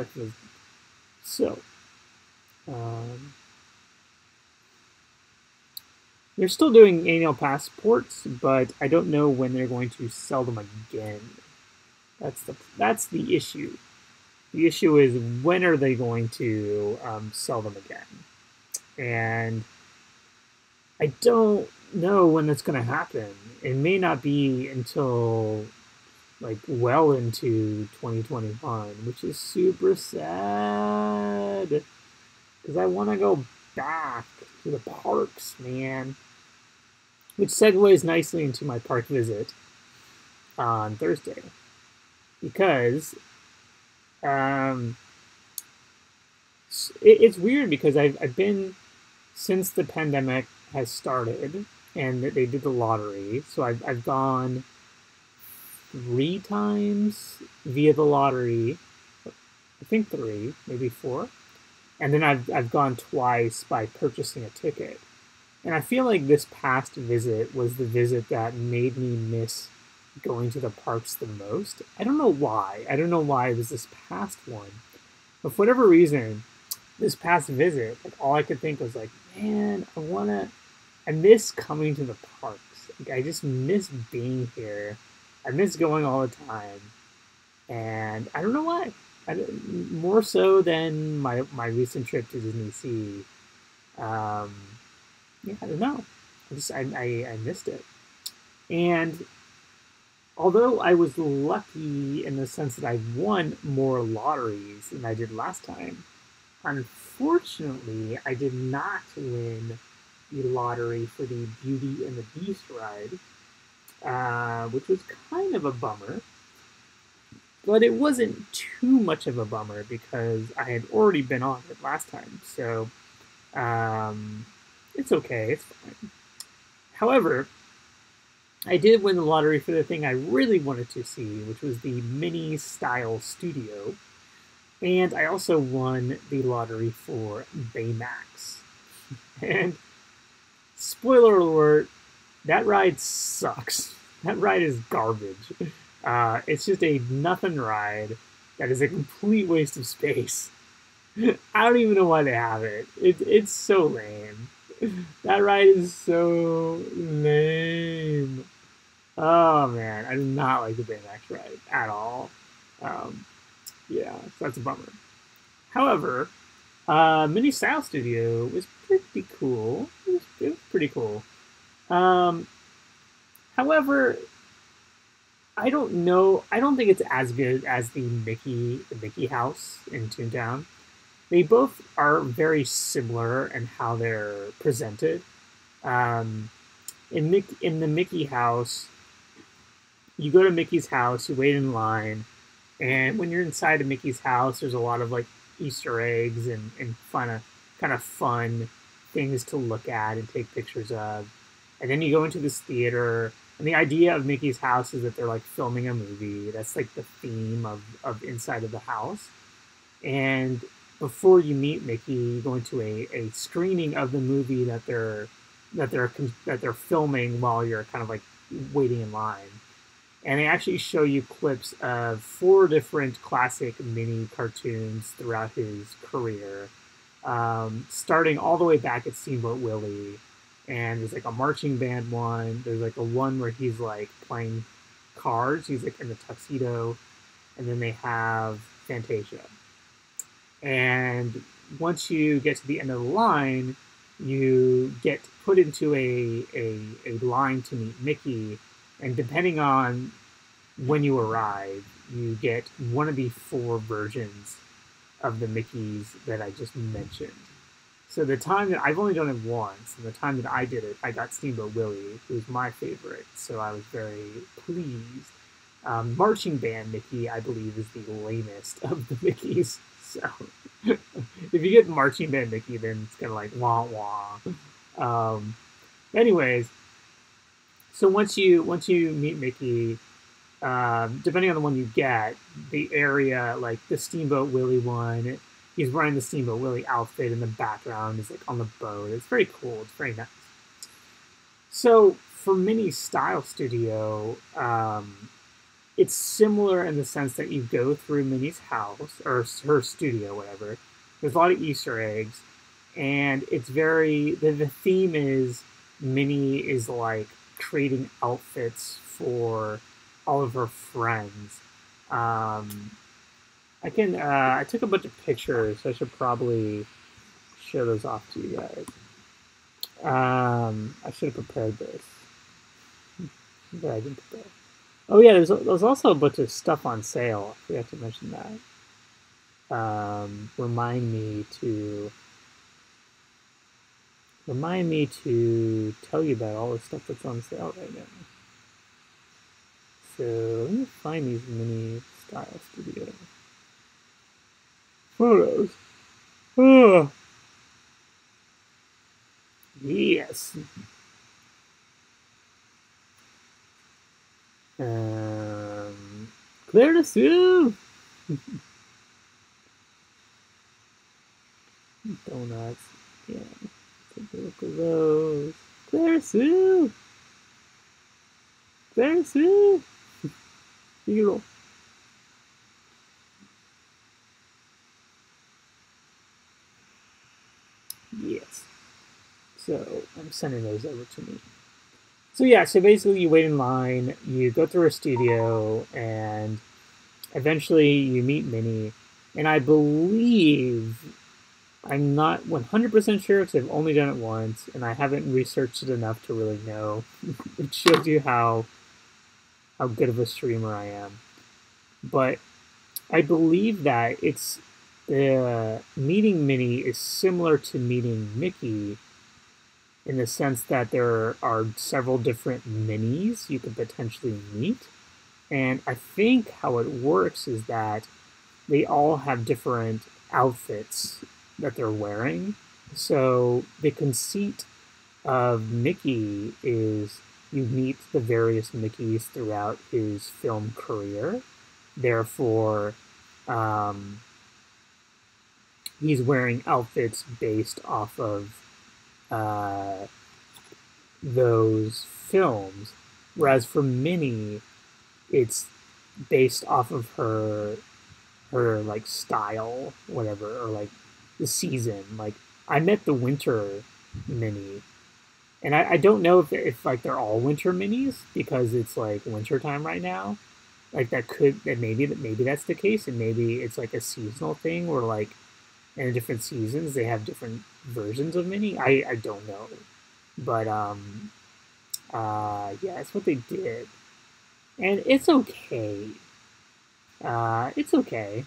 park visit. So, um, they're still doing annual passports, but I don't know when they're going to sell them again. That's the issue. The issue is when are they going to sell them again? And I don't know when that's going to happen. It may not be until like well into 2021, which is super sad because I want to go back to the parks, man. Which segues nicely into my park visit on Thursday because um, it's weird because I've been since the pandemic has started and they did the lottery. So I've gone 3 times via the lottery. I think 3, maybe 4. And then I've gone twice by purchasing a ticket. And I feel like this past visit was the visit that made me miss going to the parks the most. I don't know why. I don't know why it was this past one. But for whatever reason, this past visit, like all I could think was like, man, I miss coming to the parks. Like, I just miss being here. I miss going all the time. And I don't know why. More so than my recent trip to Disney Sea. Um, yeah, I don't know. I missed it. And although I was lucky in the sense that I won more lotteries than I did last time, unfortunately, I did not win the lottery for the Beauty and the Beast ride, which was kind of a bummer. But it wasn't too much of a bummer because I had already been on it last time. So it's okay. It's fine. However, I did win the lottery for the thing I really wanted to see, which was the Mini Style Studio. And I also won the lottery for Baymax. And spoiler alert, that ride sucks. That ride is garbage. It's just a nothing ride that is a complete waste of space. I don't even know why they have it. It's so lame. That ride is so lame. Oh man, I do not like the Baymax ride at all. Um, yeah, so that's a bummer. However, Mini Style Studio was pretty cool. It was pretty cool. Um, however, I don't know. I don't think it's as good as the Mickey House in Toontown. They both are very similar in how they're presented. Um, in the Mickey House, you go to Mickey's house, you wait in line, and when you're inside of Mickey's house, there's a lot of like Easter eggs and kind of fun things to look at and take pictures of. And then you go into this theater, and the idea of Mickey's house is that they're like filming a movie. That's like the theme of inside of the house. And before you meet Mickey, you go into a screening of the movie that they're filming while you're kind of like waiting in line. And they actually show you clips of 4 different classic mini cartoons throughout his career, starting all the way back at Steamboat Willie. And there's like a marching band one. There's like a one where he's like playing cards. He's like in the tuxedo. And then they have Fantasia. And once you get to the end of the line, you get put into a line to meet Mickey. And depending on when you arrive, you get one of the 4 versions of the Mickeys that I just mentioned. So the time that I've only done it once, and the time that I did it, I got Steamboat Willie, who was my favorite. So I was very pleased. Marching Band Mickey, I believe, is the lamest of the Mickeys. So if you get Marching Band Mickey, then it's kind of like wah wah. Anyways, so once you meet Mickey, depending on the one you get, the area like the Steamboat Willie one, he's wearing the Steamboat Willie outfit in the background. He's like on the boat. It's very cool. It's very nice. So for Mini Style Studio, it's similar in the sense that you go through Minnie's house or her studio, whatever. There's a lot of Easter eggs, and it's the theme is Minnie is like creating outfits for all of her friends. Um, I took a bunch of pictures, so I should probably show those off to you guys. I should have prepared this, but I didn't prepare. Oh yeah, there's also a bunch of stuff on sale. I forgot to mention that. Remind me to tell you about all the stuff that's on sale right now. So let me find these mini style studio photos. Oh, yes. Clear the Sue. Donuts. Yeah. Take a look at those. Clear Sue. Clear Sue. Hero. Yes. So I'm sending those over to me. So yeah, so basically you wait in line, you go through a studio, and eventually you meet Minnie. And I believe, I'm not 100% sure because I've only done it once, and I haven't researched it enough to really know. It shows you how good of a streamer I am. But I believe that it's meeting Minnie is similar to meeting Mickey in the sense that there are several different minis you could potentially meet. And I think how it works is that they all have different outfits that they're wearing. So the conceit of Mickey is you meet the various Mickeys throughout his film career. Therefore, he's wearing outfits based off of those films. Whereas for Minnie, it's based off of her like style, whatever, or like the season. Like I met the winter Minnie, and I don't know if like they're all winter minis because it's like winter time right now. Like maybe that's the case, and maybe it's like a seasonal thing where like in different seasons they have different versions of Minnie. I don't know, but yeah, that's what they did, and it's okay. It's okay.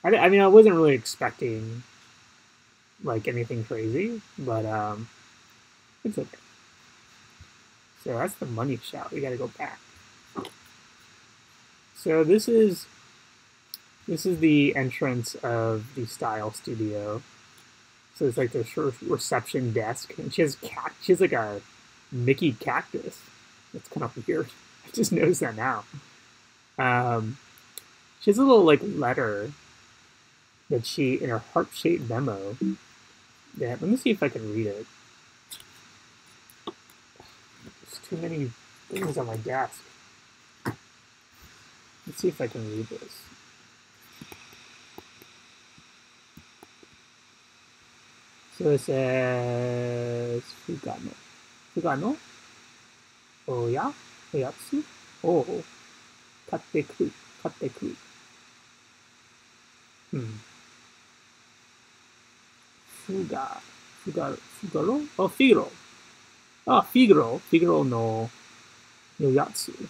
I mean, I wasn't really expecting like anything crazy, but it's okay. So that's the money shot. We gotta go back. So this is the entrance of the Style Studio. So it's like the reception desk, and she has like a Mickey cactus. That's kind of weird. I just noticed that now. She has a little like letter that she in her heart-shaped memo. Yeah, let me see if I can read it. There's too many things on my desk. Let's see if I can read this. So it says Fugano. Fugano? Oya? Oyatsu? Oh. Katte kuru. Katte kuru. Fugaro? Oh, Figaro. Ah, Figaro. Figaro no Yoyatsu.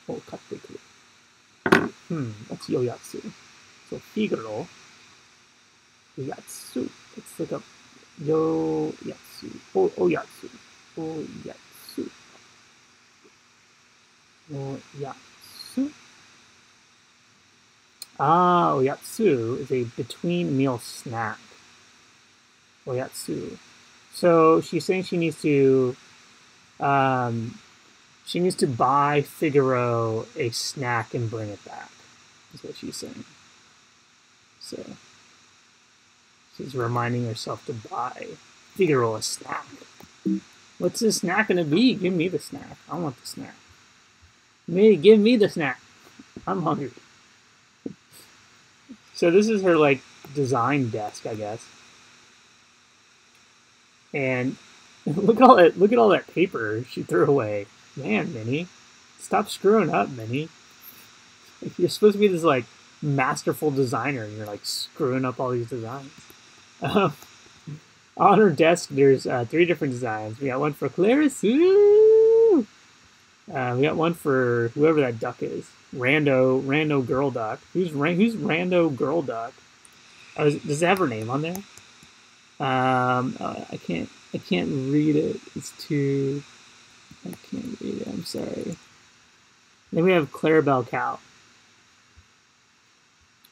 Oh, katte kuru. That's Yoyatsu. So Figaro. Yoyatsu. It's like a Yoyatsu. Oyatsu. Oyatsu. Oyatsu. Ah, oyatsu is a between meal snack. Oyatsu. So she's saying she needs to buy Figaro a snack and bring it back. Is what she's saying. So she's reminding herself to buy Figaro a snack. What's this snack gonna be? Give me the snack. I want the snack. Give me the snack. I'm hungry. So this is her like design desk, I guess. And look at all that paper she threw away. Man, Minnie, stop screwing up, Minnie. You're supposed to be this like masterful designer, and you're like screwing up all these designs. On her desk, there's 3 different designs. We got one for Clarice. Woo! We got one for whoever that duck is. Rando girl duck. Who's Rando girl duck? Oh, does it have her name on there? I can't read it. I can't read it. I'm sorry. Then we have Clarabelle Cow.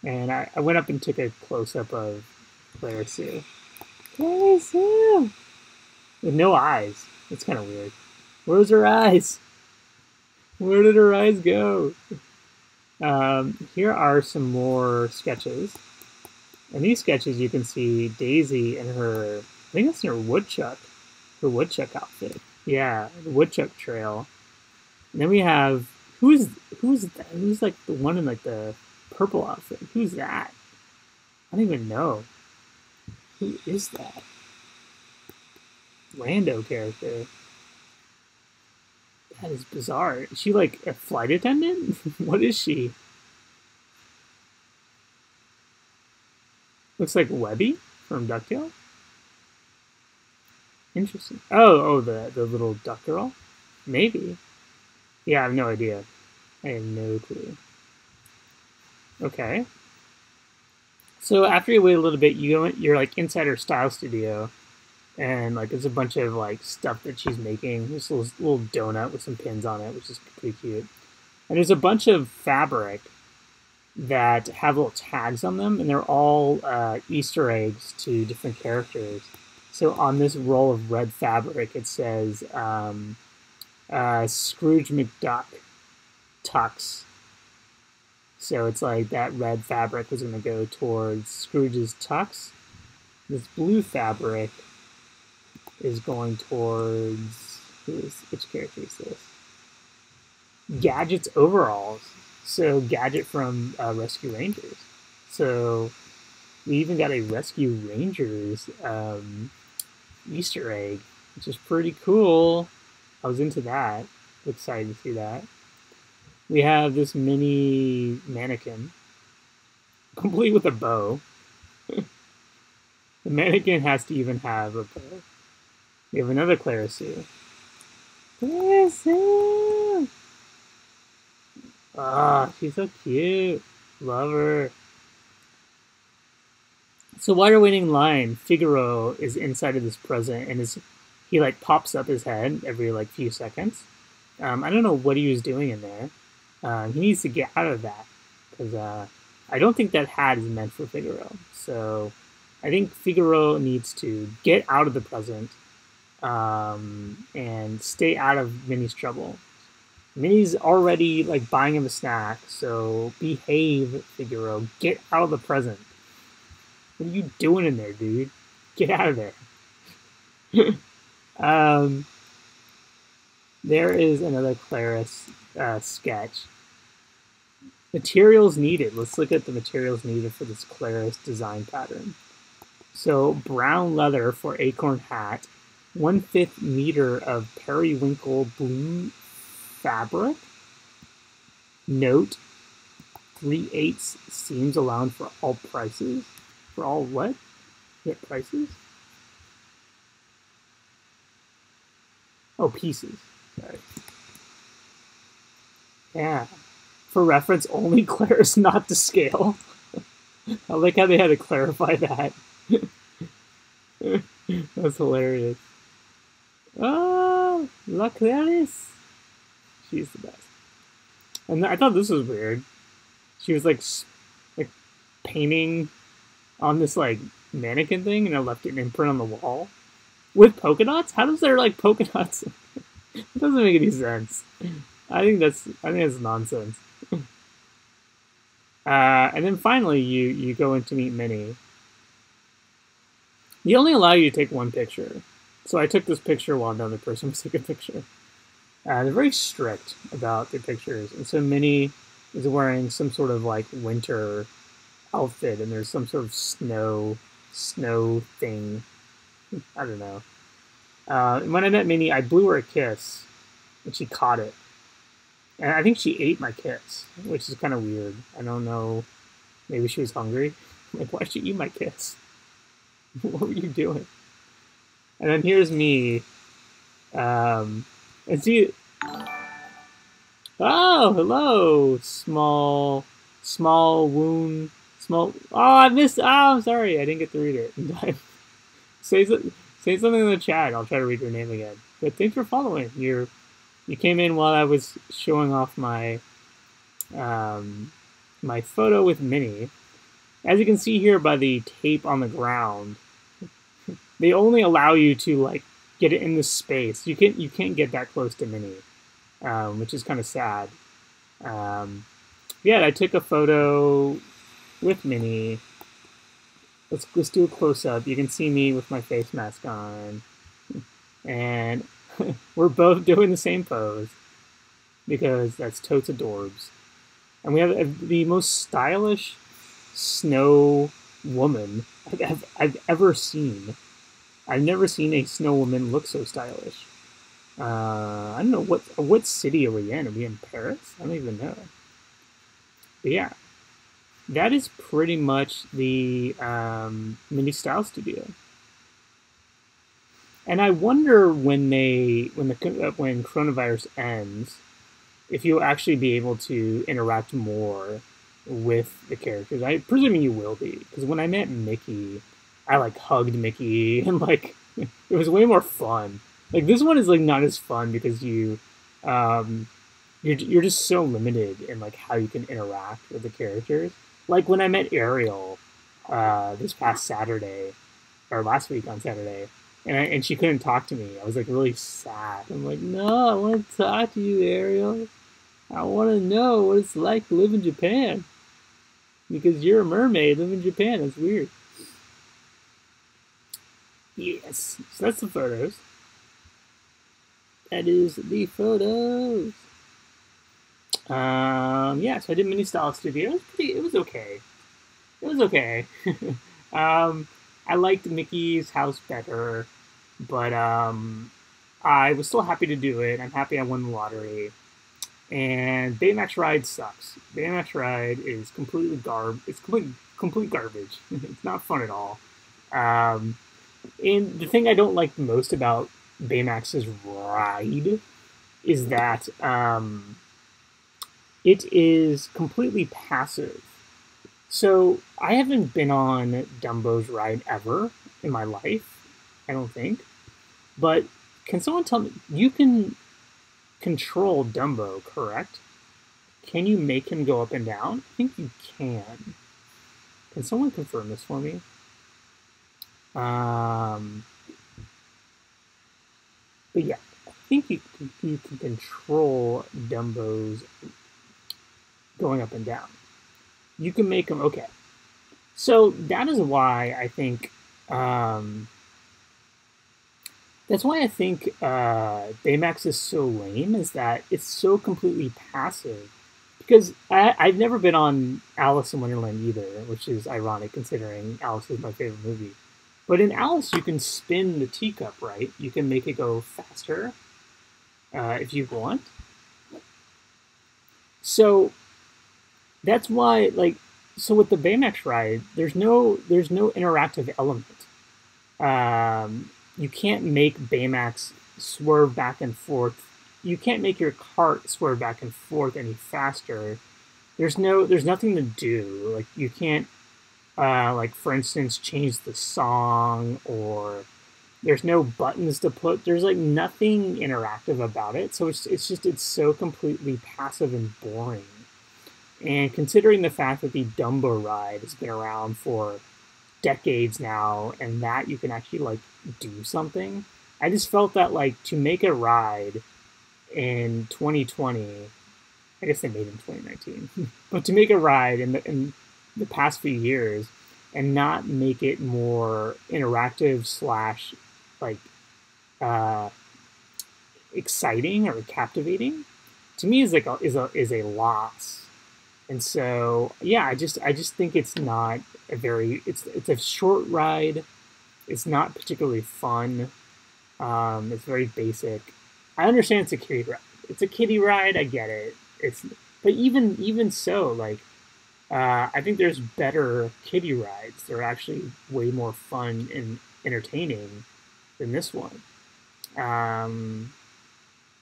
And I went up and took a close-up of Clarice. Clarice! With no eyes. It's kind of weird. Where's her eyes? Where did her eyes go? Here are some more sketches. In these sketches, you can see Daisy and her, I think that's her woodchuck outfit. Yeah, the woodchuck trail. And then we have, who's that? Who's like the one in like the purple outfit? Who's that? I don't even know. Who is that? Rando character. That is bizarre. Is she like a flight attendant? What is she? Looks like Webby from DuckTales. Interesting. Oh, the little duck girl? Maybe. Yeah, I have no idea. I have no clue. Okay. So after you wait a little bit, you're like inside her style studio, and like there's a bunch of like stuff that she's making. This little donut with some pins on it, which is pretty cute. And there's a bunch of fabric that have little tags on them, and they're all Easter eggs to different characters. So on this roll of red fabric, it says Scrooge McDuck Tux. So it's like that red fabric was going to go towards Scrooge's tux. This blue fabric is going towards, which character is this? Gadget's overalls. So Gadget from Rescue Rangers. So we even got a Rescue Rangers Easter egg, which is pretty cool. I was into that. Excited to see that. We have this mini mannequin, complete with a bow. The mannequin has to even have a bow. We have another Clarice. Clarice! Ah, she's so cute. Love her. So while you're waiting in line, Figaro is inside of this present, and he like pops up his head every like few seconds. I don't know what he was doing in there. He needs to get out of that, because I don't think that hat is meant for Figaro. So I think Figaro needs to get out of the present and stay out of Minnie's trouble. Minnie's already like buying him a snack, so behave, Figaro. Get out of the present. What are you doing in there, dude? Get out of there. There is another Clarice sketch. Materials needed. Let's look at the materials needed for this Clarice design pattern. So brown leather for acorn hat, 1/5 meter of periwinkle blue fabric. Note: 3/8 seams allowed for all prices. For all what? What prices? Oh, pieces. Sorry. Yeah. For reference, only Clarice, not to scale. I like how they had to clarify that. That's hilarious. Oh, La Clarice. She's the best. And I thought this was weird. She was like painting on this like mannequin thing, and I left an imprint on the wall with polka dots. How does there like polka dots? It doesn't make any sense. I think that's nonsense. And then finally, you go in to meet Minnie. They only allow you to take one picture. So I took this picture while another person was taking a picture. They're very strict about their pictures, and so Minnie is wearing some sort of like winter outfit, and there's some sort of snow thing. I don't know. When I met Minnie, I blew her a kiss, and she caught it. And I think she ate my kiss, which is kind of weird. I don't know. Maybe she was hungry. Like, why'd you eat my kiss? What were you doing? And then here's me. And see. Oh, hello, small wound, small. Oh, I missed. Oh, I'm sorry, I didn't get to read it in time. say say something in the chat. I'll try to read your name again. But thanks for following. You came in while I was showing off my my photo with Minnie. As you can see here by the tape on the ground, they only allow you to like get it in the space. You can't get that close to Minnie, which is kind of sad. Yeah, I took a photo with Minnie. Let's do a close up. You can see me with my face mask on, and we're both doing the same pose because that's totes adorbs. And we have the most stylish snow woman I've ever seen. I've never seen a snow woman look so stylish. I don't know what city are we in? Are we in Paris? I don't even know. But yeah, that is pretty much the Mini Style Studio. And I wonder when coronavirus ends, if you'll actually be able to interact more with the characters. I presume you will be, because when I met Mickey, I like hugged Mickey and like it was way more fun. Like this one is like not as fun because you're just so limited in like how you can interact with the characters. Like when I met Ariel this past Saturday or last week on Saturday, and she couldn't talk to me. I was like really sad. I'm like, no, I want to talk to you, Ariel. I want to know what it's like to live in Japan. Because you're a mermaid, live in Japan. That's weird. Yes, so that's the photos. That is the photos. Yeah, so I did Mini Style Studio. It was okay. It was okay. I liked Mickey's house better, but I was still happy to do it. I'm happy I won the lottery. And Baymax Ride sucks. Baymax Ride is completely It's complete garbage. It's not fun at all. And the thing I don't like most about Baymax's ride is that it is completely passive. So I haven't been on Dumbo's ride ever in my life, I don't think. But can someone tell me, you can control Dumbo, correct? Can you make him go up and down? I think you can. Can someone confirm this for me? But yeah, I think you can control Dumbo's going up and down. You can make him, okay. So that is why I think, that's why I think Baymax is so lame, is that it's so completely passive. Because I've never been on Alice in Wonderland either, which is ironic considering Alice is my favorite movie. But in Alice, you can spin the teacup, right? You can make it go faster if you want. So that's why, like, so with the Baymax ride, there's no interactive element. You can't make Baymax swerve back and forth. You can't make your cart swerve back and forth any faster. There's nothing to do. Like you can't, like for instance, change the song, or there's no buttons to put. There's like nothing interactive about it. So it's so completely passive and boring. And considering the fact that the Dumbo ride has been around for decades now, and that you can actually like do something, I just felt that like to make a ride in 2020, I guess they made it in 2019, but to make a ride in the past few years and not make it more interactive slash like uh, exciting or captivating, to me is like a loss. And so yeah, I just think it's not a very it's a short ride. It's not particularly fun. It's very basic. I understand it's a kiddie ride. It's a kiddie ride. I get it. It's but even so, like I think there's better kiddie rides. They're actually way more fun and entertaining than this one. Um,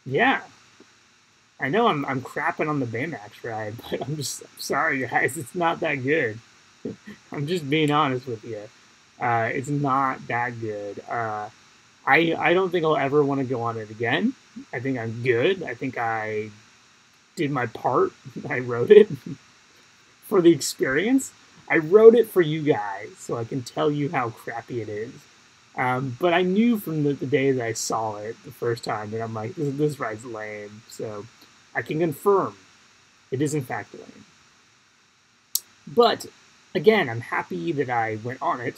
yeah, I know I'm crapping on the Baymax ride, but I'm sorry, guys. It's not that good. I'm just being honest with you. It's not that good. I don't think I'll ever want to go on it again. I think I'm good. I think I did my part. I wrote it for the experience. I wrote it for you guys so I can tell you how crappy it is. But I knew from the day that I saw it the first time that I'm like, this ride's lame. So I can confirm it is in fact lame. But again, I'm happy that I went on it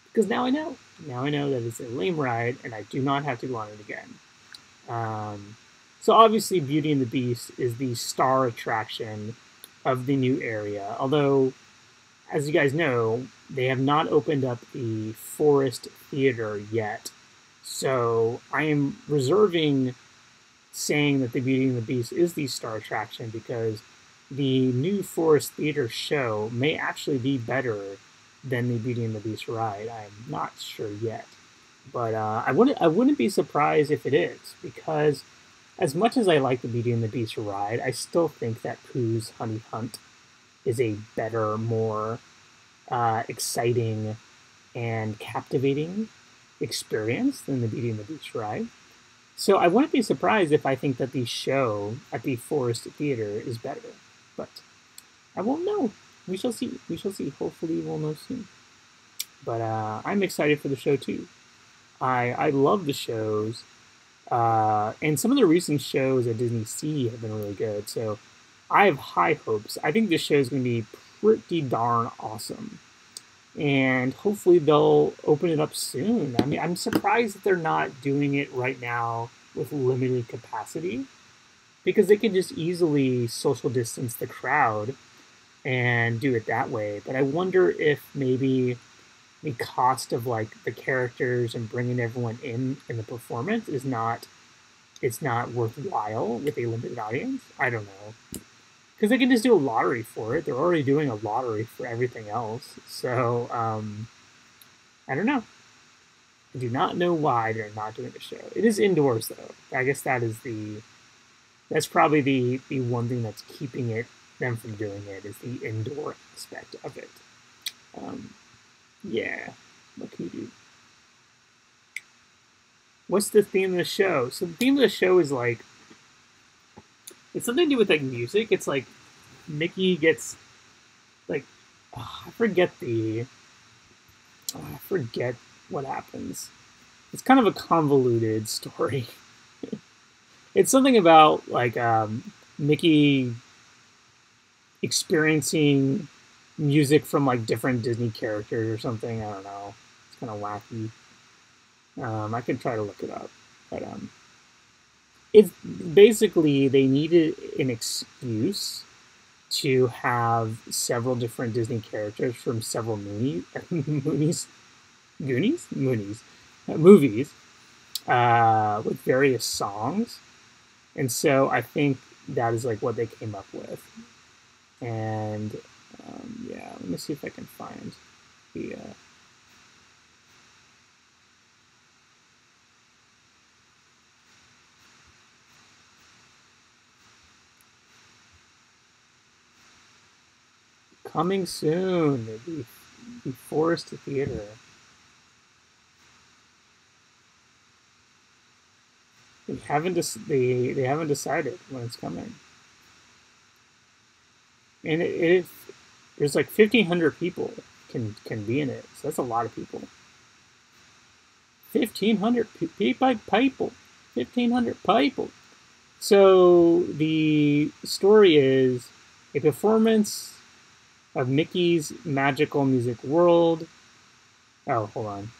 because now I know. Now I know that it's a lame ride and I do not have to go on it again. So obviously Beauty and the Beast is the star attraction of the new area. Although, as you guys know, they have not opened up the Forest Theater yet. So I am reserving saying that the Beauty and the Beast is the star attraction because the new Forest Theater show may actually be better than the Beauty and the Beast ride. I'm not sure yet, but I wouldn't be surprised if it is, because as much as I like the Beauty and the Beast ride, I still think that Pooh's Honey Hunt is a better, more exciting and captivating experience than the Beauty and the Beast ride. So I wouldn't be surprised if I think that the show at the Forest Theater is better, but I won't know. We shall see. We shall see. Hopefully we'll know soon. But I'm excited for the show too. I love the shows, and some of the recent shows at Disney Sea have been really good. So I have high hopes. I think this show is going to be pretty darn awesome, and hopefully they'll open it up soon. I mean, I'm surprised that they're not doing it right now with limited capacity, because they can just easily social distance the crowd and do it that way. But I wonder if maybe the cost of like the characters and bringing everyone in the performance is not it's not worthwhile with a limited audience. I don't know, because they can just do a lottery for it. They're already doing a lottery for everything else. So I don't know. I do not know why they're not doing the show. It is indoors though. I guess that's probably the one thing that's keeping them from doing it, is the indoor aspect of it. Yeah, what can you do? What's the theme of the show? So the theme of the show is like, it's something to do with like music. It's like Mickey gets like, I forget what happens. It's kind of a convoluted story. It's something about like Mickey experiencing music from like different Disney characters or something. I don't know. It's kind of wacky. I can try to look it up, but it's basically they needed an excuse to have several different Disney characters from several movies with various songs, and so I think that is like what they came up with. And yeah, let me see if I can find the. Coming soon, the Forest Theater. They haven't decided when it's coming, and there's like 1,500 people can be in it, so that's a lot of people. 1,500 people, 1,500 people. So the story is a performance of Mickey's Magical Music World. Oh, hold on.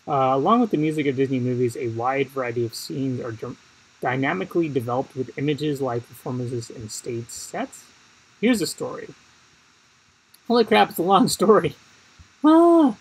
Along with the music of Disney movies, a wide variety of scenes are dynamically developed with images like performances and stage sets. Here's the story. Holy crap, it's a long story. Ah.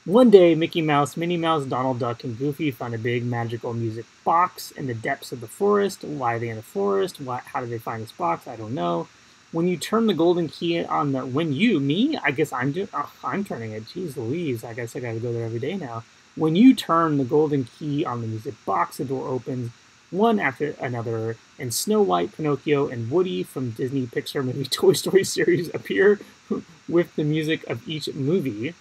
One day, Mickey Mouse, Minnie Mouse, Donald Duck, and Goofy found a big magical music box in the depths of the forest. Why are they in the forest? How did they find this box? I don't know. When you turn the golden key on the... Me? I guess I'm turning it. Jeez Louise, I guess I gotta go there every day now. When you turn the golden key on the music box, the door opens one after another, and Snow White, Pinocchio, and Woody from Disney Pixar movie Toy Story series appear with the music of each movie.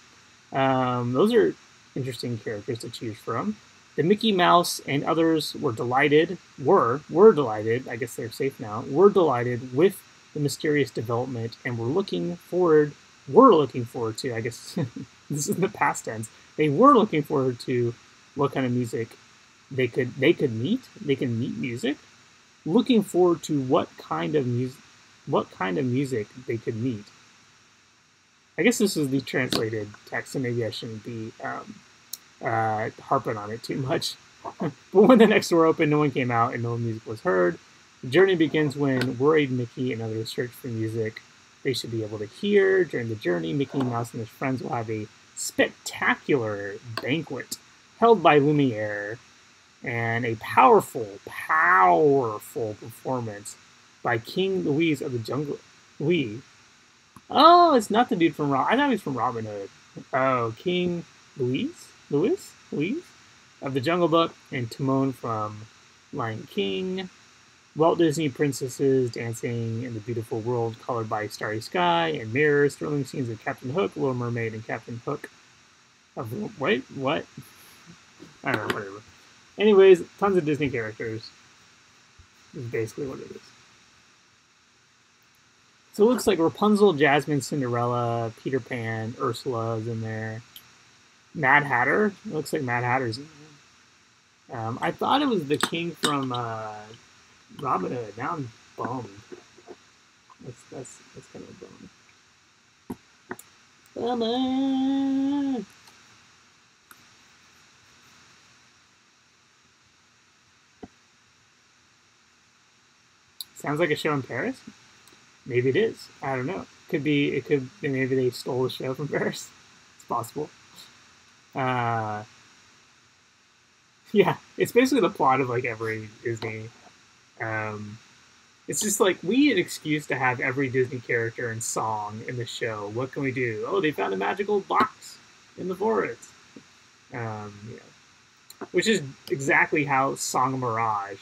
Those are interesting characters to choose from. The Mickey Mouse and others were delighted, I guess they're safe now, were delighted with the mysterious development and were looking forward to, I guess, this is the past tense, they were looking forward to what kind of music they could meet music, looking forward to what kind of music they could meet. I guess this is the translated text, so maybe I shouldn't be harping on it too much. But when the next door opened, no one came out and no music was heard. The journey begins when worried Mickey and others search for music they should be able to hear. During the journey, Mickey Mouse and his friends will have a spectacular banquet held by Lumiere and a powerful performance by King Louis of the Jungle. Oh, it's not the dude from I thought he was from Robin Hood. Oh, King Louis of the Jungle Book, and Timon from Lion King. Walt Disney princesses dancing in the beautiful world colored by starry sky and mirrors. Thrilling scenes of Captain Hook, Little Mermaid, and Captain Hook. Wait, what? I don't know, whatever. Anyways, tons of Disney characters. Is basically what it is. So it looks like Rapunzel, Jasmine, Cinderella, Peter Pan, Ursula is in there. Mad Hatter. It looks like Mad Hatter's in there. I thought it was the king from Robin Hood. Now I'm bummed. That's kind of a bummer. Bummer. Sounds like a show in Paris. Maybe it is. I don't know. Could be. It could. Maybe they stole the show from Paris. It's possible. Yeah, it's basically the plot of like every Disney. It's just like we need an excuse to have every Disney character and song in the show. What can we do? Oh, they found a magical box in the forest. Yeah. Which is exactly how Song of Mirage,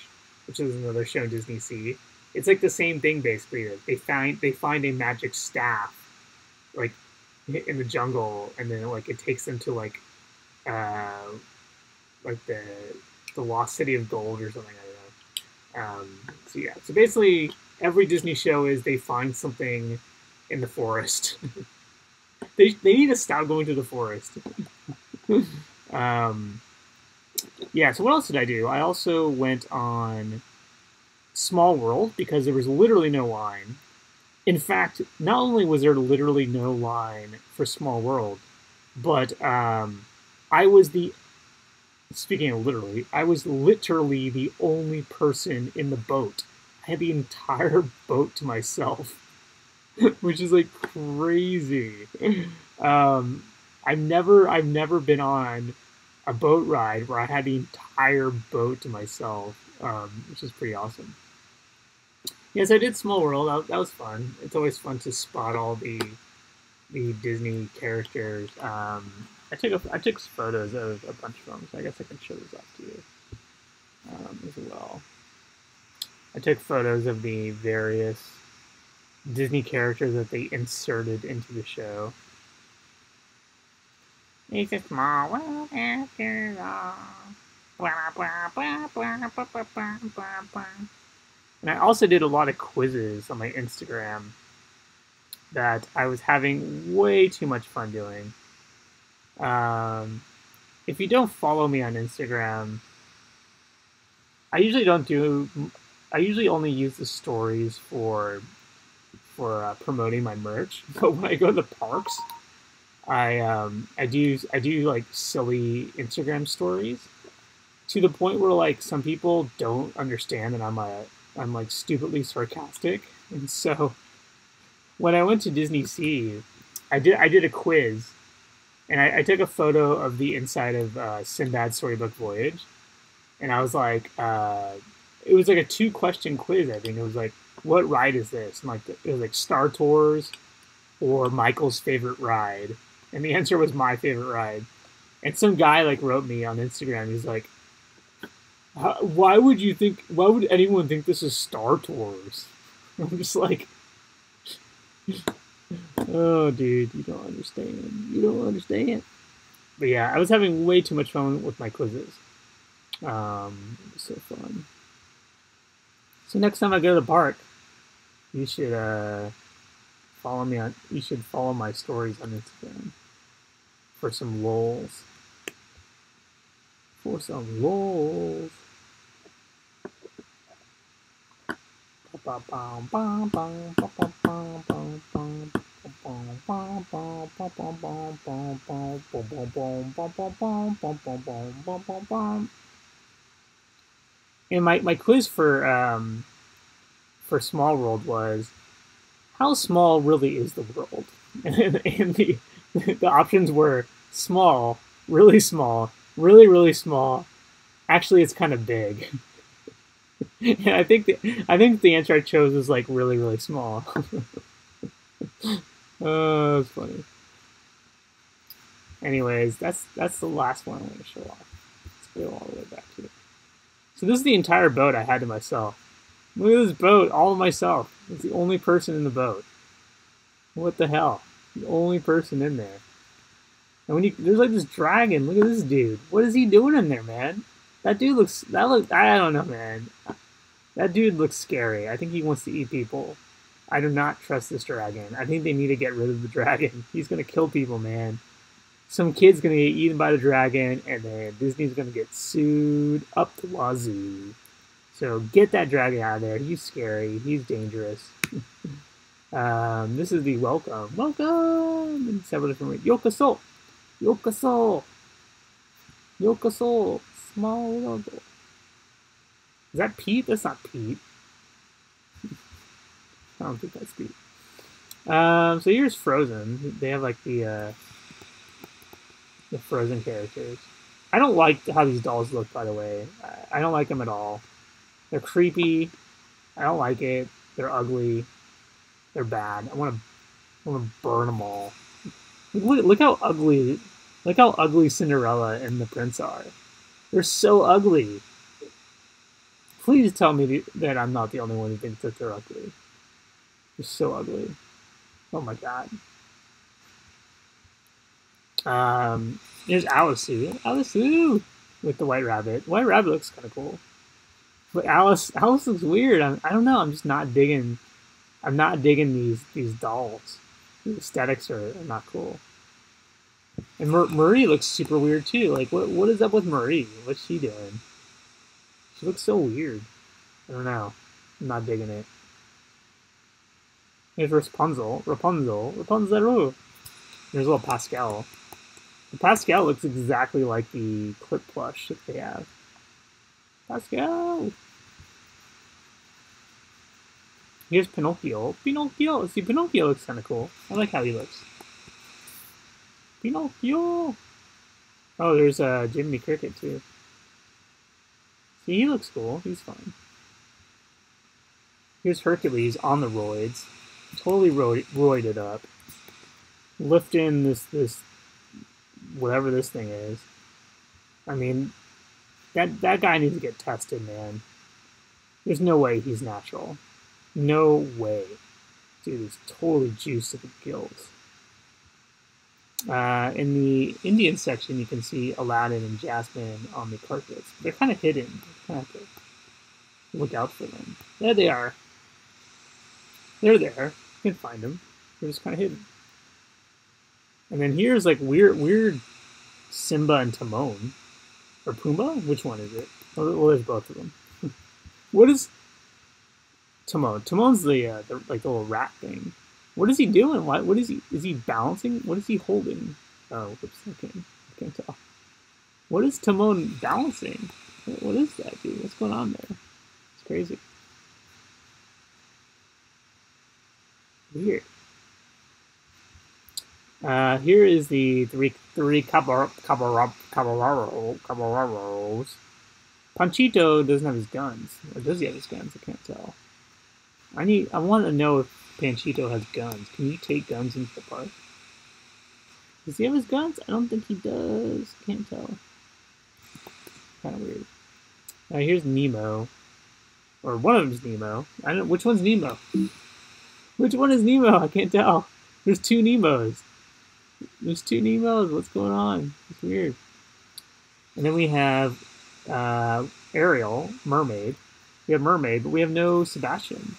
which is another show in Disney Sea. It's like the same thing basically. They find a magic staff, like in the jungle, and then like it takes them to like the Lost City of Gold or something. I don't know. So yeah. So basically, every Disney show is they find something in the forest. they need to stop going to the forest. Yeah. So what else did I do? I also went on Small World because there was literally no line. In fact, not only was there literally no line for Small World, but I was literally the only person in the boat. I had the entire boat to myself, which is like crazy. I've never been on a boat ride where I had the entire boat to myself, which is pretty awesome. Yes, I did Small World. That was fun. It's always fun to spot all the Disney characters. I took photos of a bunch of them, so I guess I can show those off to you as well. I took photos of the various Disney characters that they inserted into the show. It's a small world after all. And I also did a lot of quizzes on my Instagram that I was having way too much fun doing. If you don't follow me on Instagram, I usually only use the stories for promoting my merch. But when I go to the parks, I do like silly Instagram stories to the point where like some people don't understand that I'm like stupidly sarcastic. And so when I went to Disney Sea, I did a quiz, and I took a photo of the inside of Sinbad's Storybook Voyage, and I was like, it was like a 2-question quiz. I think it was like, what ride is this? And like it was like Star Tours or Michael's favorite ride, and the answer was my favorite ride. And some guy like wrote me on Instagram. He's like, why would you think? Why would anyone think this is Star Tours? I'm just like, oh, dude, you don't understand. You don't understand. But yeah, I was having way too much fun with my quizzes. It was so fun. So next time I go to the park, you should follow me on. You should follow my stories on Instagram for some lols. For some lols. And my quiz for Small World was, how small really is the world? And the options were small, really small, really, really small. Actually, it's kind of big. And I think the answer I chose was like really, really small. Oh, that's funny. Anyways, that's the last one I want to show off. Let's go all the way back to it. So this is the entire boat I had to myself. Look at this boat, all to myself. It's the only person in the boat. What the hell? The only person in there. And when there's like this dragon. Look at this dude. What is he doing in there, man? That dude looks. I don't know, man. That dude looks scary. I think he wants to eat people. I do not trust this dragon. I think they need to get rid of the dragon. He's gonna kill people, man. Some kid's gonna get eaten by the dragon, and then Disney's gonna get sued up the wazoo. So get that dragon out of there. He's scary. He's dangerous. This is the welcome. Welcome! In several different ways. Yokoso! Yokoso! Yokoso! Small logo. Is that Pete? That's not Pete. I don't think that's Pete. So here's Frozen. They have like the Frozen characters. I don't like how these dolls look, by the way. I don't like them at all. They're creepy. I don't like it. They're ugly. They're bad. I want to burn them all. Look how ugly. Look how ugly Cinderella and the Prince are. They're so ugly. Please tell me that I'm not the only one who thinks that they're ugly. They're so ugly. Oh my god. There's Alice-oo. Alice-oo! With the White Rabbit. White Rabbit looks kind of cool. But Alice looks weird. I don't know. I'm just not digging. I'm not digging these dolls. The aesthetics are not cool. And Marie looks super weird too. Like what is up with Marie? What's she doing? She looks so weird. I don't know. I'm not digging it. Here's Rapunzel. Rapunzel. Rapunzel. There's a little Pascal. The Pascal looks exactly like the clip plush that they have. Pascal! Here's Pinocchio. Pinocchio! See, Pinocchio looks kind of cool. I like how he looks. Pinocchio! Oh, there's Jiminy Cricket, too. See, he looks cool. He's fine. Here's Hercules on the roids. Totally roided up. Lifting this whatever this thing is. I mean, that guy needs to get tested, man. There's no way he's natural. No way. Dude, he's totally juiced to the gills. In the Indian section, you can see Aladdin and Jasmine on the carpets. They're kind of hidden. You kind of have to look out for them. There they are. They're there. You can find them. They're just kind of hidden. And then here's like weird Simba and Timon. Or Pumbaa? Which one is it? Well, there's both of them. What is Timon? Timon's the little rat thing. What is he doing? What is he balancing? What is he holding? Oh, whoops, I can't tell. What is Timon balancing? What is that, dude? What's going on there? It's crazy. Weird. Here is the three caballeros. Panchito doesn't have his guns. Or does he have his guns? I can't tell. I want to know if Panchito has guns. Can you take guns into the park? Does he have his guns? I don't think he does. Can't tell. Kind of weird. Now here's Nemo. Or one of them's Nemo. I don't know. Which one's Nemo? Which one is Nemo? I can't tell. There's two Nemos. There's two Nemos. What's going on? It's weird. And then we have Ariel, Mermaid. We have Mermaid, but we have no Sebastian.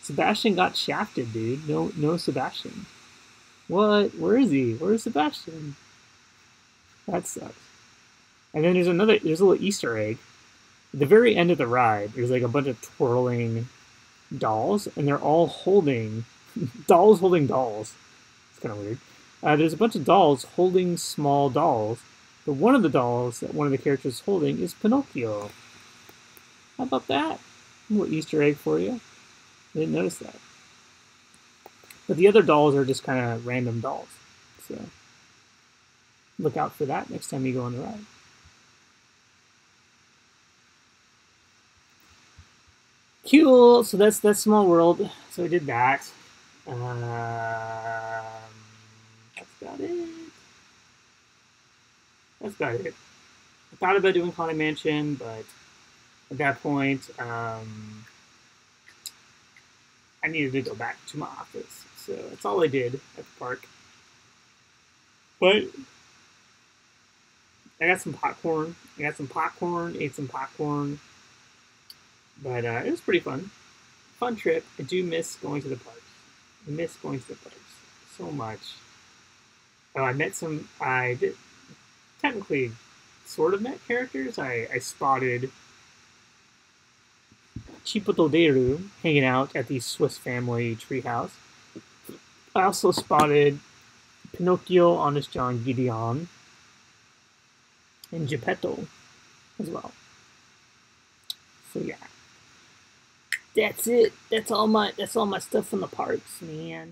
Sebastian got shafted, dude. No Sebastian. What? Where is he? Where is Sebastian? That sucks. And then there's a little Easter egg. At the very end of the ride, there's like a bunch of twirling dolls, and they're all holding dolls holding dolls. It's kind of weird. There's a bunch of dolls holding small dolls, but one of the dolls that one of the characters is holding is Pinocchio. How about that? A little Easter egg for you. I didn't notice that. But the other dolls are just kind of random dolls. So look out for that next time you go on the ride. Cool. So that's Small World. So I did that. That's about it. That's about it. I thought about doing Haunted Mansion, but at that point, I needed to go back to my office. So that's all I did at the park. But I got some popcorn. Ate some popcorn. But it was pretty fun. Fun trip. I do miss going to the parks. I miss going to the parks so much. I did technically sort of met characters. I spotted Chipotle hanging out at the Swiss Family treehouse. I also spotted Pinocchio, Honest John, Gideon, and Geppetto as well. So yeah. That's it. That's all my stuff from the parks, man.